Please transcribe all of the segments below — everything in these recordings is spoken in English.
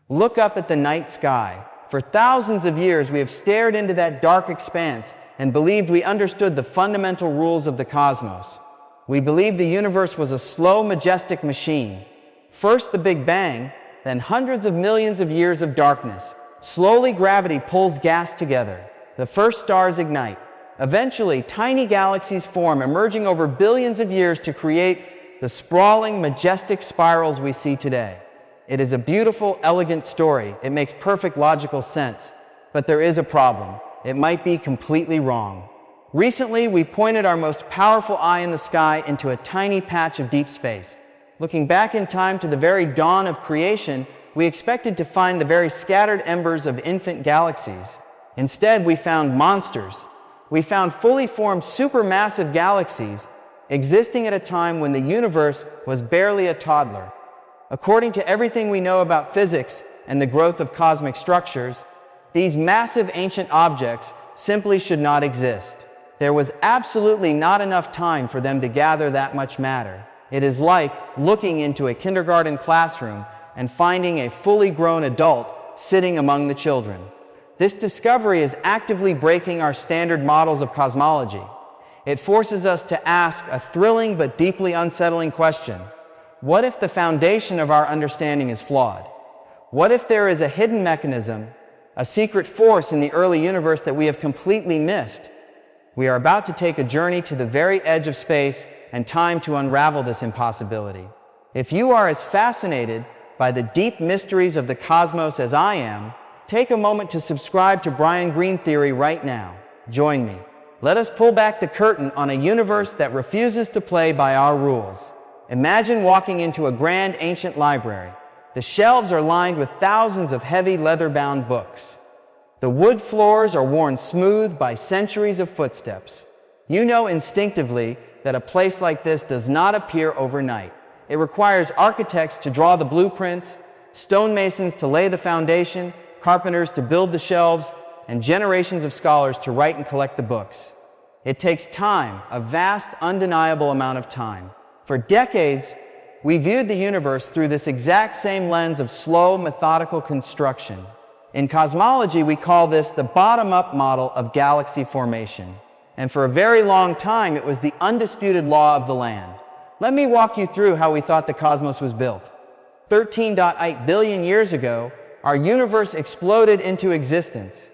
Look up at the night sky. For thousands of years, we have stared into that dark expanse and believed we understood the fundamental rules of the cosmos. We believed the universe was a slow, majestic machine. First the Big Bang, then hundreds of millions of years of darkness. Slowly, gravity pulls gas together. The first stars ignite. Eventually, tiny galaxies form, emerging over billions of years to create the sprawling, majestic spirals we see today. It is a beautiful, elegant story. It makes perfect logical sense. But there is a problem. It might be completely wrong. Recently, we pointed our most powerful eye in the sky into a tiny patch of deep space. Looking back in time to the very dawn of creation, we expected to find the very scattered embers of infant galaxies. Instead, we found monsters. We found fully formed supermassive galaxies existing at a time when the universe was barely a toddler. According to everything we know about physics and the growth of cosmic structures, these massive ancient objects simply should not exist. There was absolutely not enough time for them to gather that much matter. It is like looking into a kindergarten classroom and finding a fully grown adult sitting among the children. This discovery is actively breaking our standard models of cosmology. It forces us to ask a thrilling but deeply unsettling question. What if the foundation of our understanding is flawed? What if there is a hidden mechanism, a secret force in the early universe that we have completely missed? We are about to take a journey to the very edge of space and time to unravel this impossibility. If you are as fascinated by the deep mysteries of the cosmos as I am, take a moment to subscribe to Greene Theory right now. Join me. Let us pull back the curtain on a universe that refuses to play by our rules. Imagine walking into a grand ancient library. The shelves are lined with thousands of heavy leather-bound books. The wood floors are worn smooth by centuries of footsteps. You know instinctively that a place like this does not appear overnight. It requires architects to draw the blueprints, stonemasons to lay the foundation, carpenters to build the shelves, and generations of scholars to write and collect the books. It takes time, a vast, undeniable amount of time. For decades, we viewed the universe through this exact same lens of slow, methodical construction. In cosmology, we call this the bottom-up model of galaxy formation. And for a very long time, it was the undisputed law of the land. Let me walk you through how we thought the cosmos was built. 13.8 billion years ago, our universe exploded into existence.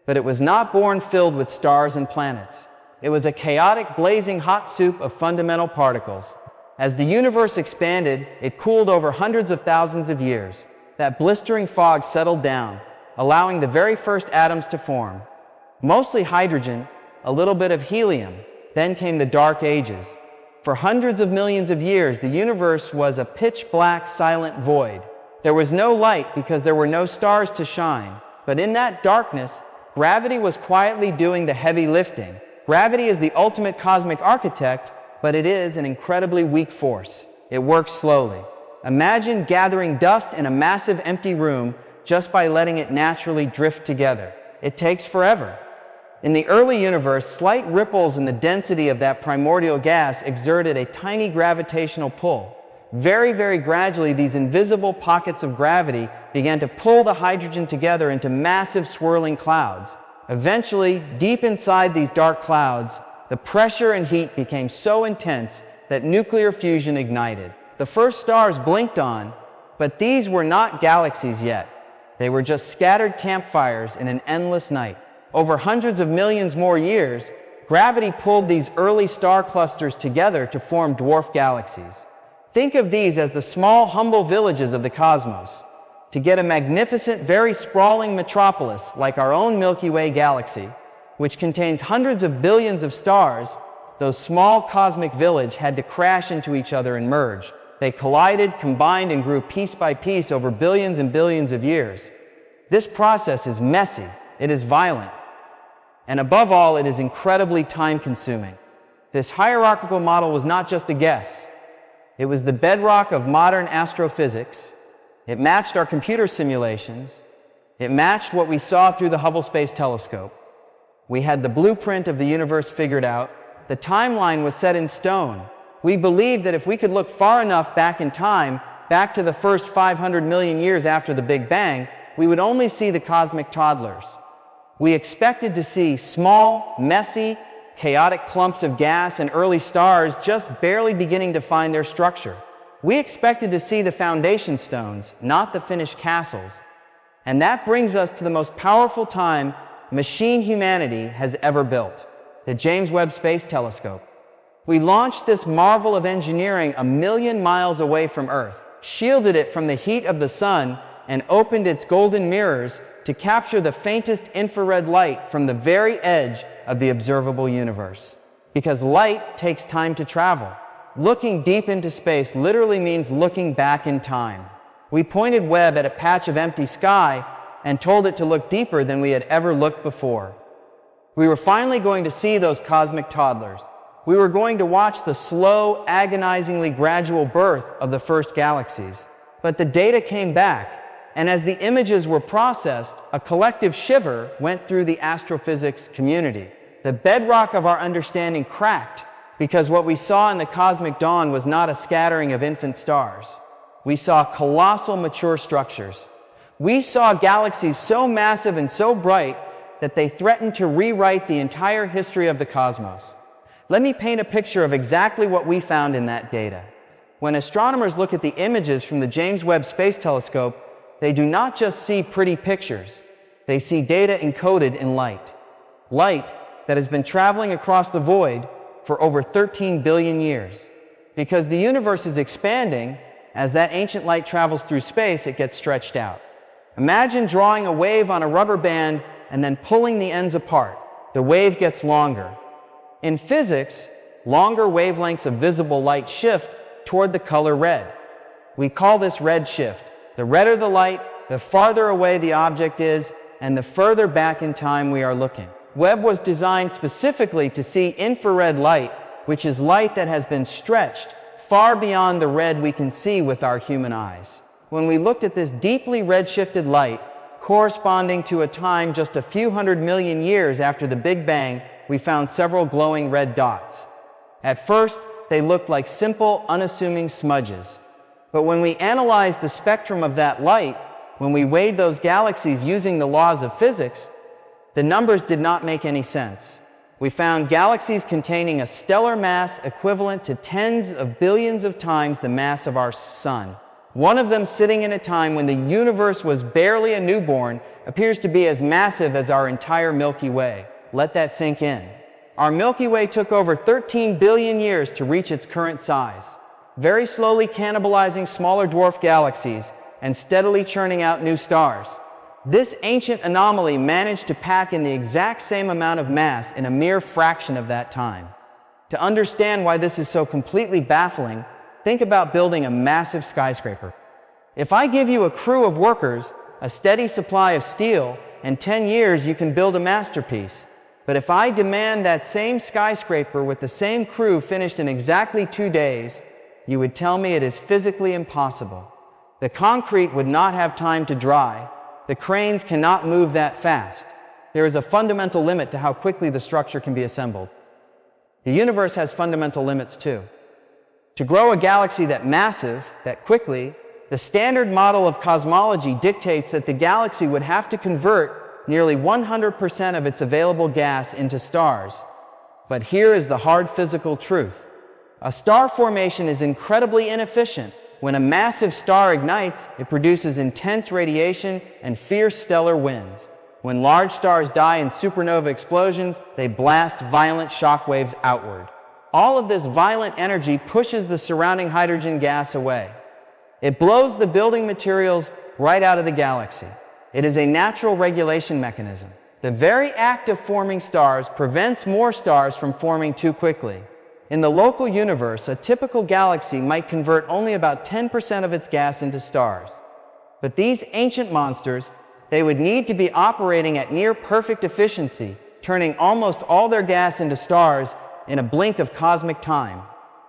But it was not born filled with stars and planets. It was a chaotic, blazing hot soup of fundamental particles. As the universe expanded, it cooled over hundreds of thousands of years. That blistering fog settled down, allowing the very first atoms to form. Mostly hydrogen, a little bit of helium. Then came the Dark Ages. For hundreds of millions of years, the universe was a pitch-black, silent void. There was no light because there were no stars to shine. But in that darkness, gravity was quietly doing the heavy lifting. Gravity is the ultimate cosmic architect, but it is an incredibly weak force. It works slowly. Imagine gathering dust in a massive empty room just by letting it naturally drift together. It takes forever. In the early universe, slight ripples in the density of that primordial gas exerted a tiny gravitational pull. Very, very gradually, these invisible pockets of gravity began to pull the hydrogen together into massive swirling clouds. Eventually, deep inside these dark clouds, the pressure and heat became so intense that nuclear fusion ignited. The first stars blinked on, but these were not galaxies yet. They were just scattered campfires in an endless night. Over hundreds of millions more years, gravity pulled these early star clusters together to form dwarf galaxies. Think of these as the small, humble villages of the cosmos. To get a magnificent, very sprawling metropolis like our own Milky Way galaxy, which contains hundreds of billions of stars, those small cosmic villages had to crash into each other and merge. They collided, combined, and grew piece by piece over billions and billions of years. This process is messy, it is violent, and above all, it is incredibly time-consuming. This hierarchical model was not just a guess. It was the bedrock of modern astrophysics. It matched our computer simulations. It matched what we saw through the Hubble Space Telescope. We had the blueprint of the universe figured out. The timeline was set in stone. We believed that if we could look far enough back in time, back to the first 500 million years after the Big Bang, we would only see the cosmic toddlers. We expected to see small, messy, chaotic clumps of gas and early stars just barely beginning to find their structure. We expected to see the foundation stones, not the finished castles. And that brings us to the most powerful time machine humanity has ever built, the James Webb Space Telescope. We launched this marvel of engineering 1,000,000 miles away from Earth, shielded it from the heat of the sun, and opened its golden mirrors to capture the faintest infrared light from the very edge of the observable universe. Because light takes time to travel. Looking deep into space literally means looking back in time. We pointed Webb at a patch of empty sky and told it to look deeper than we had ever looked before. We were finally going to see those cosmic toddlers. We were going to watch the slow, agonizingly gradual birth of the first galaxies. But the data came back, and as the images were processed, a collective shiver went through the astrophysics community. The bedrock of our understanding cracked, because what we saw in the cosmic dawn was not a scattering of infant stars. We saw colossal mature structures. We saw galaxies so massive and so bright that they threatened to rewrite the entire history of the cosmos. Let me paint a picture of exactly what we found in that data. When astronomers look at the images from the James Webb Space Telescope, they do not just see pretty pictures. They see data encoded in light. Light that has been traveling across the void for over 13 billion years. Because the universe is expanding, as that ancient light travels through space, it gets stretched out. Imagine drawing a wave on a rubber band and then pulling the ends apart. The wave gets longer. In physics, longer wavelengths of visible light shift toward the color red. We call this red shift. The redder the light, the farther away the object is, and the further back in time we are looking. Webb was designed specifically to see infrared light, which is light that has been stretched far beyond the red we can see with our human eyes. When we looked at this deeply red-shifted light, corresponding to a time just a few 100 million years after the Big Bang, we found several glowing red dots. At first, they looked like simple, unassuming smudges. But when we analyzed the spectrum of that light, when we weighed those galaxies using the laws of physics, the numbers did not make any sense. We found galaxies containing a stellar mass equivalent to tens of billions of times the mass of our sun. One of them, sitting in a time when the universe was barely a newborn, appears to be as massive as our entire Milky Way. Let that sink in. Our Milky Way took over 13 billion years to reach its current size, very slowly cannibalizing smaller dwarf galaxies and steadily churning out new stars. This ancient anomaly managed to pack in the exact same amount of mass in a mere fraction of that time. To understand why this is so completely baffling, think about building a massive skyscraper. If I give you a crew of workers, a steady supply of steel, and 10 years you can build a masterpiece. But if I demand that same skyscraper with the same crew finished in exactly 2 days, you would tell me it is physically impossible. The concrete would not have time to dry. The cranes cannot move that fast. There is a fundamental limit to how quickly the structure can be assembled. The universe has fundamental limits too. To grow a galaxy that massive, that quickly, the standard model of cosmology dictates that the galaxy would have to convert nearly 100% of its available gas into stars. But here is the hard physical truth. A star formation is incredibly inefficient. When a massive star ignites, it produces intense radiation and fierce stellar winds. When large stars die in supernova explosions, they blast violent shock waves outward. All of this violent energy pushes the surrounding hydrogen gas away. It blows the building materials right out of the galaxy. It is a natural regulation mechanism. The very act of forming stars prevents more stars from forming too quickly. In the local universe, a typical galaxy might convert only about 10% of its gas into stars. But these ancient monsters, they would need to be operating at near perfect efficiency, turning almost all their gas into stars in a blink of cosmic time,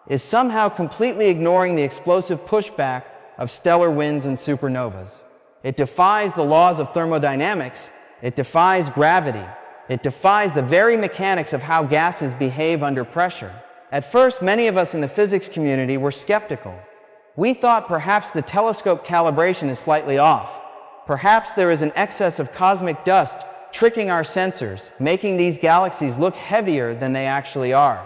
is somehow completely ignoring the explosive pushback of stellar winds and supernovas. It defies the laws of thermodynamics. It defies gravity. It defies the very mechanics of how gases behave under pressure. At first, many of us in the physics community were skeptical. We thought perhaps the telescope calibration is slightly off. Perhaps there is an excess of cosmic dust tricking our sensors, making these galaxies look heavier than they actually are.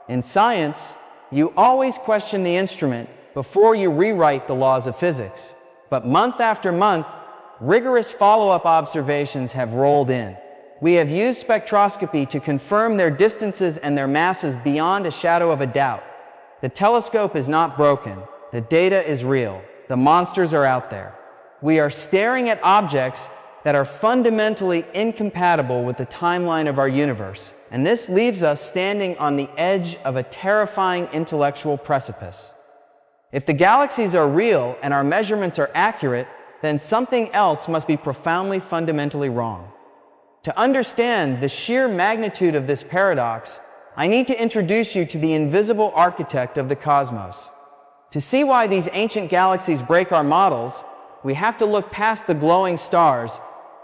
In science, you always question the instrument before you rewrite the laws of physics. But month after month, rigorous follow-up observations have rolled in. We have used spectroscopy to confirm their distances and their masses beyond a shadow of a doubt. The telescope is not broken. The data is real. The monsters are out there. We are staring at objects that are fundamentally incompatible with the timeline of our universe, and this leaves us standing on the edge of a terrifying intellectual precipice. If the galaxies are real and our measurements are accurate, then something else must be profoundly fundamentally wrong. To understand the sheer magnitude of this paradox, I need to introduce you to the invisible architect of the cosmos. To see why these ancient galaxies break our models, we have to look past the glowing stars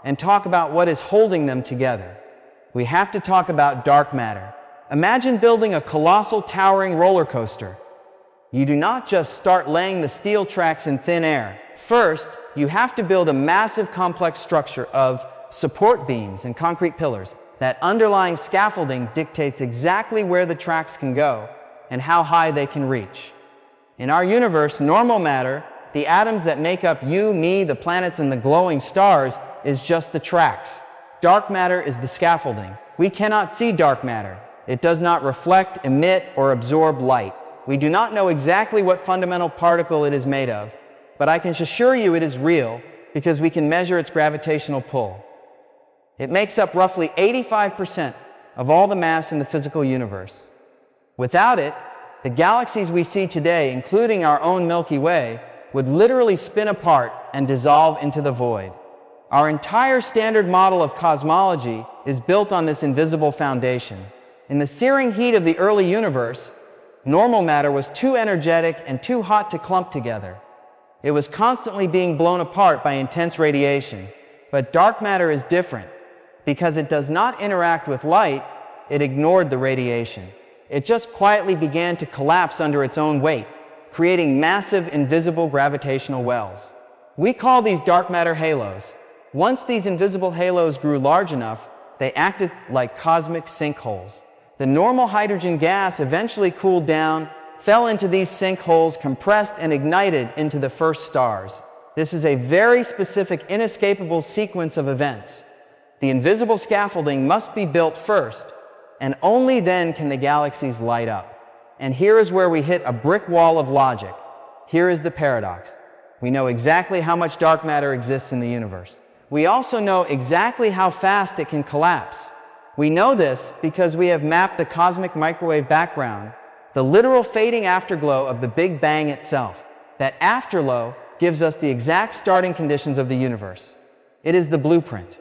and talk about what is holding them together. We have to talk about dark matter. Imagine building a colossal towering roller coaster. You do not just start laying the steel tracks in thin air. First, you have to build a massive complex structure of support beams and concrete pillars. That underlying scaffolding dictates exactly where the tracks can go and how high they can reach. In our universe, normal matter, the atoms that make up you, me, the planets, and the glowing stars, is just the tracks. Dark matter is the scaffolding. We cannot see dark matter. It does not reflect, emit, or absorb light. We do not know exactly what fundamental particle it is made of, but I can assure you it is real because we can measure its gravitational pull. It makes up roughly 85% of all the mass in the physical universe. Without it, the galaxies we see today, including our own Milky Way, would literally spin apart and dissolve into the void. Our entire standard model of cosmology is built on this invisible foundation. In the searing heat of the early universe, normal matter was too energetic and too hot to clump together. It was constantly being blown apart by intense radiation. But dark matter is different. Because it does not interact with light, it ignored the radiation. It just quietly began to collapse under its own weight, creating massive invisible gravitational wells. We call these dark matter halos. Once these invisible halos grew large enough, they acted like cosmic sinkholes. The normal hydrogen gas eventually cooled down, fell into these sinkholes, compressed and ignited into the first stars. This is a very specific, inescapable sequence of events. The invisible scaffolding must be built first, and only then can the galaxies light up. And here is where we hit a brick wall of logic. Here is the paradox. We know exactly how much dark matter exists in the universe. We also know exactly how fast it can collapse. We know this because we have mapped the cosmic microwave background, the literal fading afterglow of the Big Bang itself. That afterglow gives us the exact starting conditions of the universe. It is the blueprint.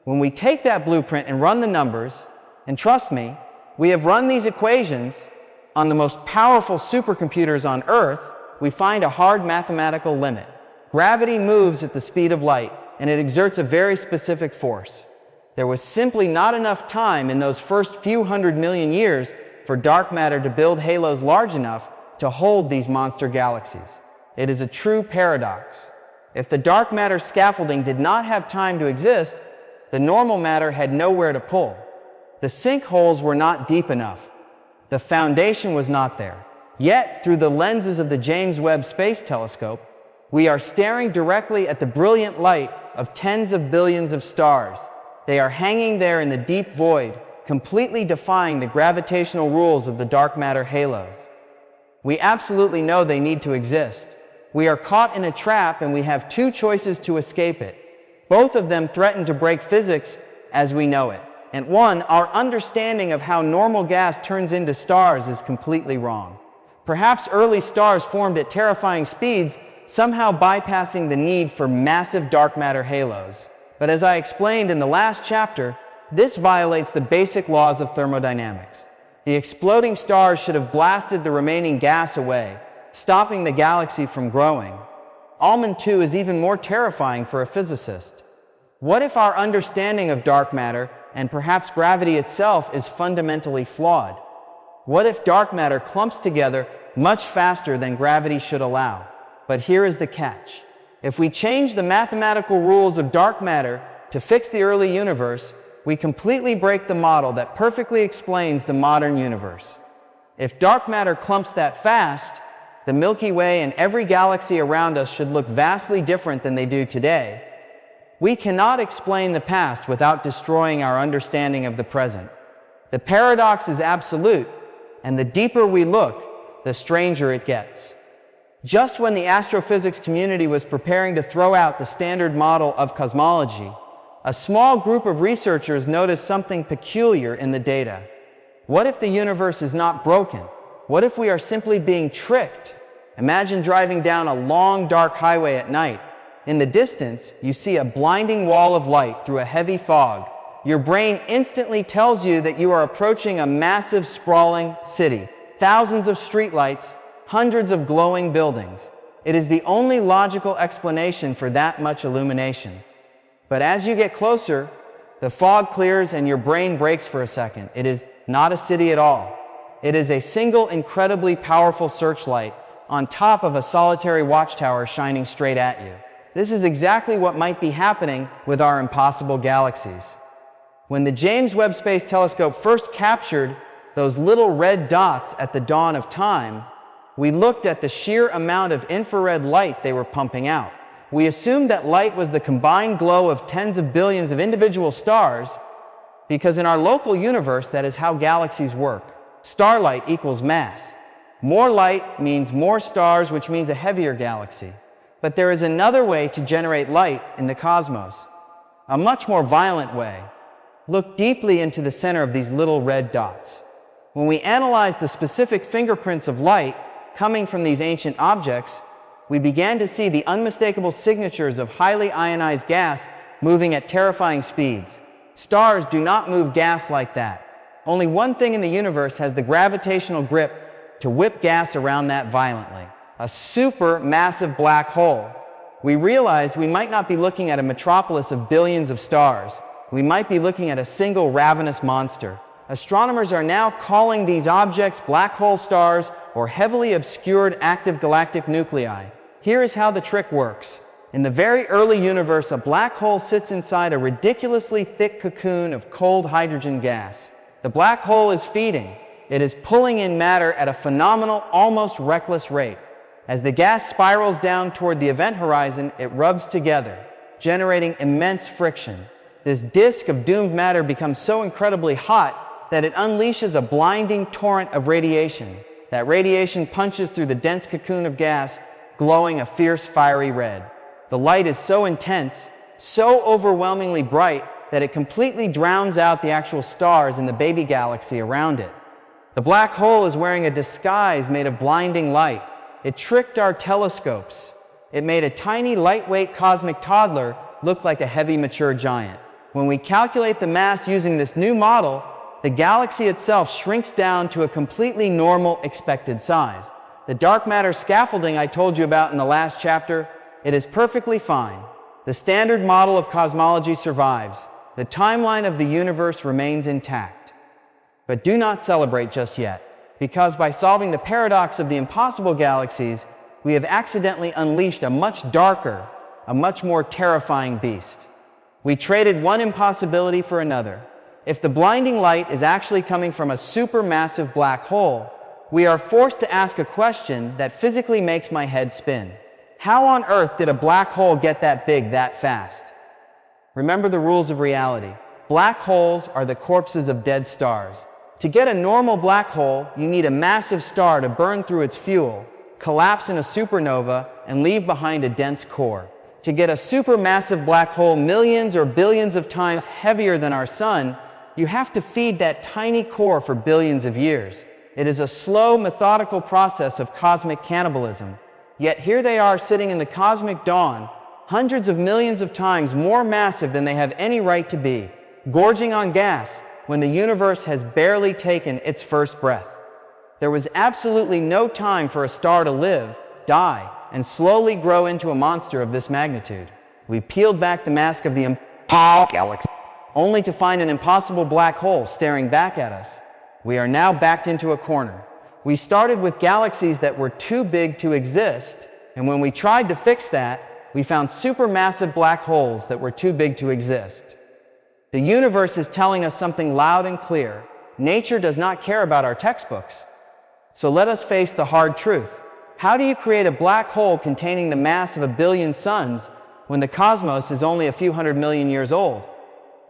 When we take that blueprint and run the numbers, and trust me, we have run these equations on the most powerful supercomputers on Earth, we find a hard mathematical limit. Gravity moves at the speed of light, and it exerts a very specific force. There was simply not enough time in those first few 100 million years for dark matter to build halos large enough to hold these monster galaxies. It is a true paradox. If the dark matter scaffolding did not have time to exist, the normal matter had nowhere to pull. The sinkholes were not deep enough. The foundation was not there. Yet, through the lenses of the James Webb Space Telescope, we are staring directly at the brilliant light of tens of billions of stars. They are hanging there in the deep void, completely defying the gravitational rules of the dark matter halos. We absolutely know they need to exist. We are caught in a trap and we have two choices to escape it. Both of them threaten to break physics as we know it. And one, our understanding of how normal gas turns into stars is completely wrong. Perhaps early stars formed at terrifying speeds, somehow bypassing the need for massive dark matter halos. But as I explained in the last chapter, this violates the basic laws of thermodynamics. The exploding stars should have blasted the remaining gas away, stopping the galaxy from growing. Almond 2 is even more terrifying for a physicist. What if our understanding of dark matter, and perhaps gravity itself, is fundamentally flawed? What if dark matter clumps together much faster than gravity should allow? But here is the catch. If we change the mathematical rules of dark matter to fix the early universe, we completely break the model that perfectly explains the modern universe. If dark matter clumps that fast, the Milky Way and every galaxy around us should look vastly different than they do today. We cannot explain the past without destroying our understanding of the present. The paradox is absolute, and the deeper we look, the stranger it gets. Just when the astrophysics community was preparing to throw out the standard model of cosmology, a small group of researchers noticed something peculiar in the data. What if the universe is not broken? What if we are simply being tricked? Imagine driving down a long, dark highway at night. In the distance, you see a blinding wall of light through a heavy fog. Your brain instantly tells you that you are approaching a massive, sprawling city. Thousands of streetlights, hundreds of glowing buildings. It is the only logical explanation for that much illumination. But as you get closer, the fog clears and your brain breaks for a second. It is not a city at all. It is a single, incredibly powerful searchlight on top of a solitary watchtower shining straight at you. This is exactly what might be happening with our impossible galaxies. When the James Webb Space Telescope first captured those little red dots at the dawn of time, we looked at the sheer amount of infrared light they were pumping out. We assumed that light was the combined glow of tens of billions of individual stars, because in our local universe, that is how galaxies work. Starlight equals mass. More light means more stars, which means a heavier galaxy. But there is another way to generate light in the cosmos, a much more violent way. Look deeply into the center of these little red dots. When we analyze the specific fingerprints of light coming from these ancient objects, we began to see the unmistakable signatures of highly ionized gas moving at terrifying speeds. Stars do not move gas like that. Only one thing in the universe has the gravitational grip to whip gas around that violently: a supermassive black hole. We realized we might not be looking at a metropolis of billions of stars. We might be looking at a single ravenous monster. Astronomers are now calling these objects black hole stars or heavily obscured active galactic nuclei. Here is how the trick works. In the very early universe, a black hole sits inside a ridiculously thick cocoon of cold hydrogen gas. The black hole is feeding. It is pulling in matter at a phenomenal, almost reckless rate. As the gas spirals down toward the event horizon, it rubs together, generating immense friction. This disk of doomed matter becomes so incredibly hot that it unleashes a blinding torrent of radiation. That radiation punches through the dense cocoon of gas, glowing a fierce, fiery red. The light is so intense, so overwhelmingly bright, that it completely drowns out the actual stars in the baby galaxy around it. The black hole is wearing a disguise made of blinding light. It tricked our telescopes. It made a tiny, lightweight cosmic toddler look like a heavy, mature giant. When we calculate the mass using this new model, the galaxy itself shrinks down to a completely normal, expected size. The dark matter scaffolding I told you about in the last chapter, it is perfectly fine. The standard model of cosmology survives. The timeline of the universe remains intact. But do not celebrate just yet, because by solving the paradox of the impossible galaxies, we have accidentally unleashed a much darker, a much more terrifying beast. We traded one impossibility for another. If the blinding light is actually coming from a supermassive black hole, we are forced to ask a question that physically makes my head spin. How on earth did a black hole get that big that fast? Remember the rules of reality. Black holes are the corpses of dead stars. To get a normal black hole, you need a massive star to burn through its fuel, collapse in a supernova, and leave behind a dense core. To get a supermassive black hole millions or billions of times heavier than our sun, you have to feed that tiny core for billions of years. It is a slow, methodical process of cosmic cannibalism. Yet here they are sitting in the cosmic dawn, hundreds of millions of times more massive than they have any right to be, gorging on gas when the universe has barely taken its first breath. There was absolutely no time for a star to live, die, and slowly grow into a monster of this magnitude. We peeled back the mask of the impossible galaxy, only to find an impossible black hole staring back at us. We are now backed into a corner. We started with galaxies that were too big to exist, And when we tried to fix that, we found supermassive black holes that were too big to exist. The universe is telling us something loud and clear. Nature does not care about our textbooks. So let us face the hard truth. How do you create a black hole containing the mass of 1 billion suns when the cosmos is only a few 100 million years old?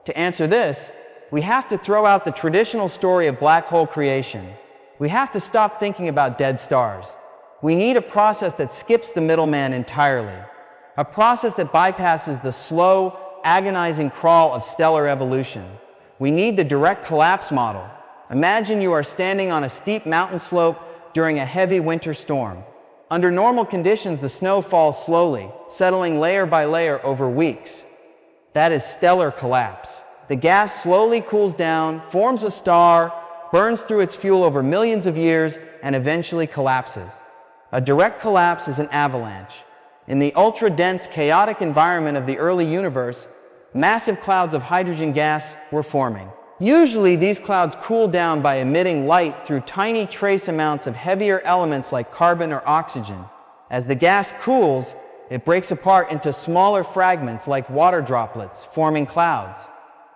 To answer this, we have to throw out the traditional story of black hole creation. We have to stop thinking about dead stars. We need a process that skips the middleman entirely. A process that bypasses the slow, agonizing crawl of stellar evolution. We need the direct collapse model. Imagine you are standing on a steep mountain slope during a heavy winter storm. Under normal conditions, the snow falls slowly, settling layer by layer over weeks. That is stellar collapse. The gas slowly cools down, forms a star, burns through its fuel over millions of years, and eventually collapses. A direct collapse is an avalanche. In the ultra-dense, chaotic environment of the early universe, massive clouds of hydrogen gas were forming. Usually, these clouds cool down by emitting light through tiny trace amounts of heavier elements like carbon or oxygen. As the gas cools, it breaks apart into smaller fragments like water droplets, forming clouds.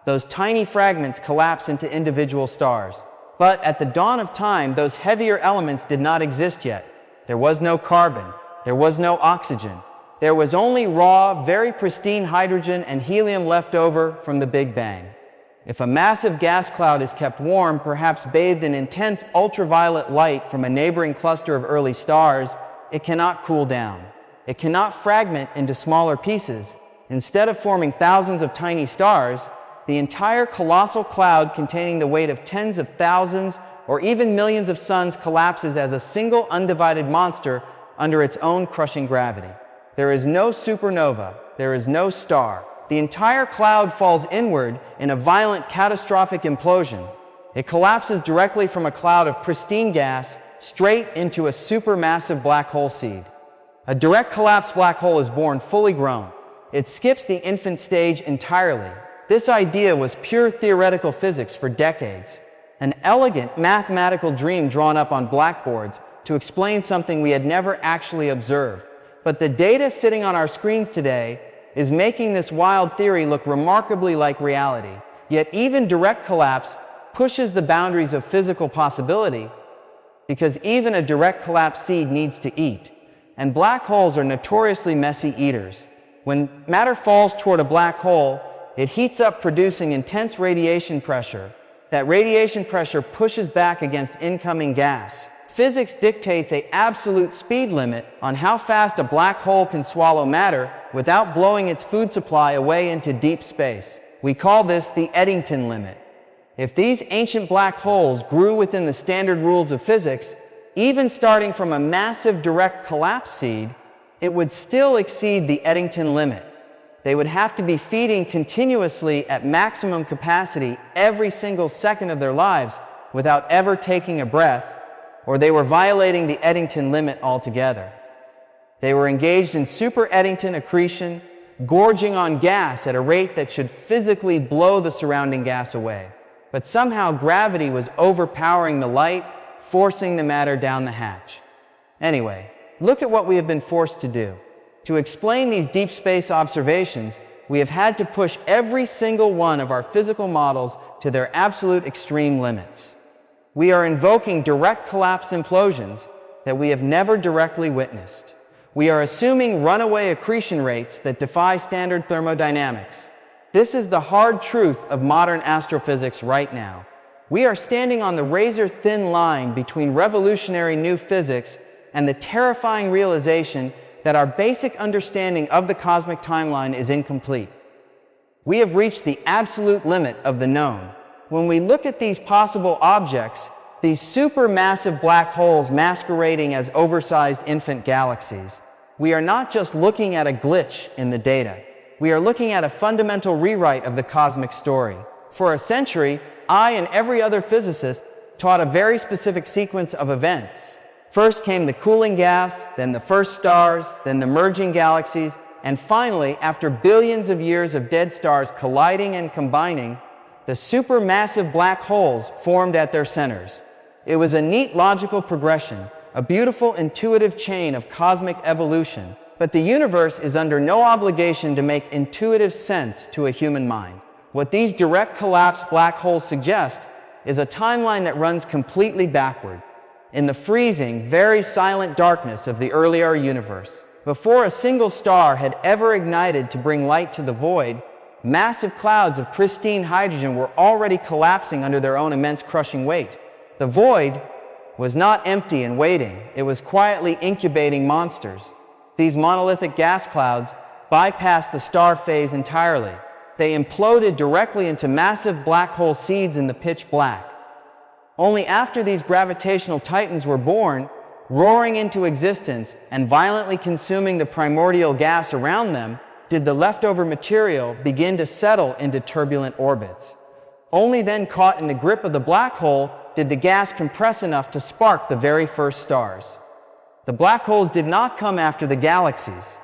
Those tiny fragments collapse into individual stars. But at the dawn of time, those heavier elements did not exist yet. There was no carbon. There was no oxygen. There was only raw, very pristine hydrogen and helium left over from the Big Bang. If a massive gas cloud is kept warm, perhaps bathed in intense ultraviolet light from a neighboring cluster of early stars, it cannot cool down. It cannot fragment into smaller pieces. Instead of forming thousands of tiny stars, the entire colossal cloud containing the weight of tens of thousands or even millions of suns collapses as a single undivided monster under its own crushing gravity. There is no supernova. There is no star. The entire cloud falls inward in a violent, catastrophic implosion. It collapses directly from a cloud of pristine gas straight into a supermassive black hole seed. A direct collapse black hole is born fully grown. It skips the infant stage entirely. This idea was pure theoretical physics for decades, an elegant mathematical dream drawn up on blackboards to explain something we had never actually observed. But the data sitting on our screens today is making this wild theory look remarkably like reality. Yet even direct collapse pushes the boundaries of physical possibility, because even a direct collapse seed needs to eat. And black holes are notoriously messy eaters. When matter falls toward a black hole, it heats up, producing intense radiation pressure. That radiation pressure pushes back against incoming gas. Physics dictates an absolute speed limit on how fast a black hole can swallow matter without blowing its food supply away into deep space. We call this the Eddington limit. If these ancient black holes grew within the standard rules of physics, even starting from a massive direct collapse seed, it would still exceed the Eddington limit. They would have to be feeding continuously at maximum capacity every single second of their lives without ever taking a breath, or they were violating the Eddington limit altogether. They were engaged in super Eddington accretion, gorging on gas at a rate that should physically blow the surrounding gas away. But somehow gravity was overpowering the light, forcing the matter down the hatch. Anyway, look at what we have been forced to do. To explain these deep space observations, we have had to push every single one of our physical models to their absolute extreme limits. We are invoking direct collapse implosions that we have never directly witnessed. We are assuming runaway accretion rates that defy standard thermodynamics. This is the hard truth of modern astrophysics right now. We are standing on the razor-thin line between revolutionary new physics and the terrifying realization that our basic understanding of the cosmic timeline is incomplete. We have reached the absolute limit of the known. When we look at these possible objects, these supermassive black holes masquerading as oversized infant galaxies, we are not just looking at a glitch in the data. We are looking at a fundamental rewrite of the cosmic story. For a century, I and every other physicist taught a very specific sequence of events. First came the cooling gas, then the first stars, then the merging galaxies, and finally, after billions of years of dead stars colliding and combining, the supermassive black holes formed at their centers. It was a neat logical progression, a beautiful, intuitive chain of cosmic evolution. But the universe is under no obligation to make intuitive sense to a human mind. What these direct collapse black holes suggest is a timeline that runs completely backward. In the freezing, very silent darkness of the earlier universe, before a single star had ever ignited to bring light to the void, massive clouds of pristine hydrogen were already collapsing under their own immense crushing weight. The void was not empty and waiting, it was quietly incubating monsters. These monolithic gas clouds bypassed the star phase entirely. They imploded directly into massive black hole seeds in the pitch black. Only after these gravitational titans were born, roaring into existence and violently consuming the primordial gas around them, did the leftover material begin to settle into turbulent orbits. Only then, caught in the grip of the black hole, did the gas compress enough to spark the very first stars. The black holes did not come after the galaxies.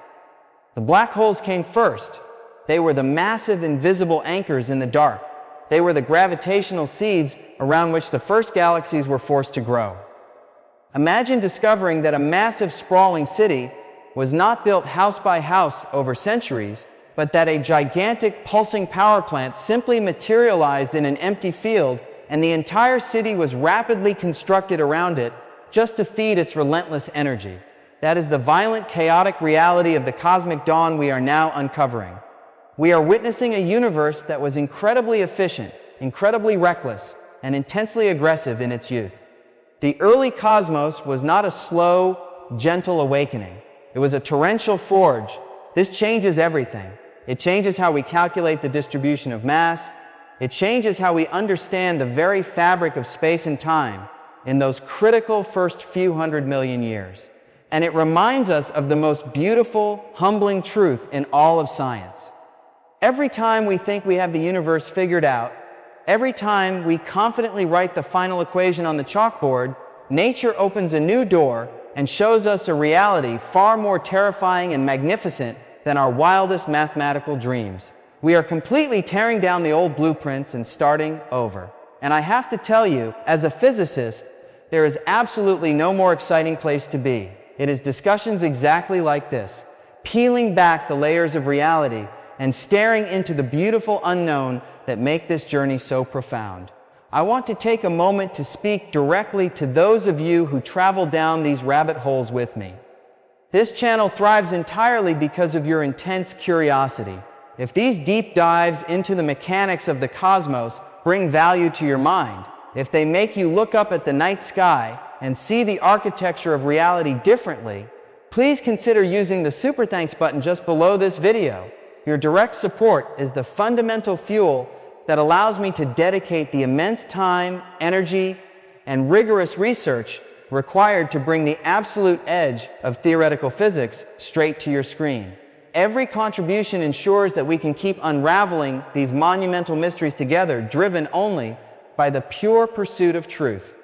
The black holes came first. They were the massive invisible anchors in the dark. They were the gravitational seeds around which the first galaxies were forced to grow. Imagine discovering that a massive sprawling city was not built house by house over centuries, but that a gigantic pulsing power plant simply materialized in an empty field, and the entire city was rapidly constructed around it just to feed its relentless energy. That is the violent, chaotic reality of the cosmic dawn we are now uncovering. We are witnessing a universe that was incredibly efficient, incredibly reckless, and intensely aggressive in its youth. The early cosmos was not a slow, gentle awakening. It was a torrential forge. This changes everything. It changes how we calculate the distribution of mass. It changes how we understand the very fabric of space and time in those critical first few 100 million years. And it reminds us of the most beautiful, humbling truth in all of science. Every time we think we have the universe figured out, every time we confidently write the final equation on the chalkboard, nature opens a new door and shows us a reality far more terrifying and magnificent than our wildest mathematical dreams. We are completely tearing down the old blueprints and starting over. And I have to tell you, as a physicist, there is absolutely no more exciting place to be. It is discussions exactly like this, peeling back the layers of reality and staring into the beautiful unknown that make this journey so profound. I want to take a moment to speak directly to those of you who travel down these rabbit holes with me. This channel thrives entirely because of your intense curiosity. If these deep dives into the mechanics of the cosmos bring value to your mind, if they make you look up at the night sky and see the architecture of reality differently, please consider using the Super Thanks button just below this video. Your direct support is the fundamental fuel that allows me to dedicate the immense time, energy, and rigorous research required to bring the absolute edge of theoretical physics straight to your screen. Every contribution ensures that we can keep unraveling these monumental mysteries together, driven only by the pure pursuit of truth.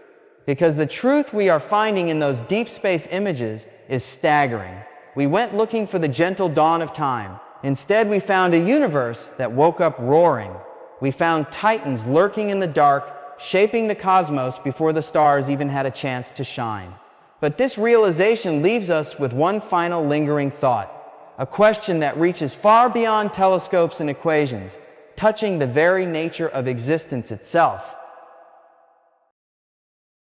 Because the truth we are finding in those deep space images is staggering. We went looking for the gentle dawn of time. Instead, we found a universe that woke up roaring. We found titans lurking in the dark, shaping the cosmos before the stars even had a chance to shine. But this realization leaves us with one final lingering thought, a question that reaches far beyond telescopes and equations, touching the very nature of existence itself.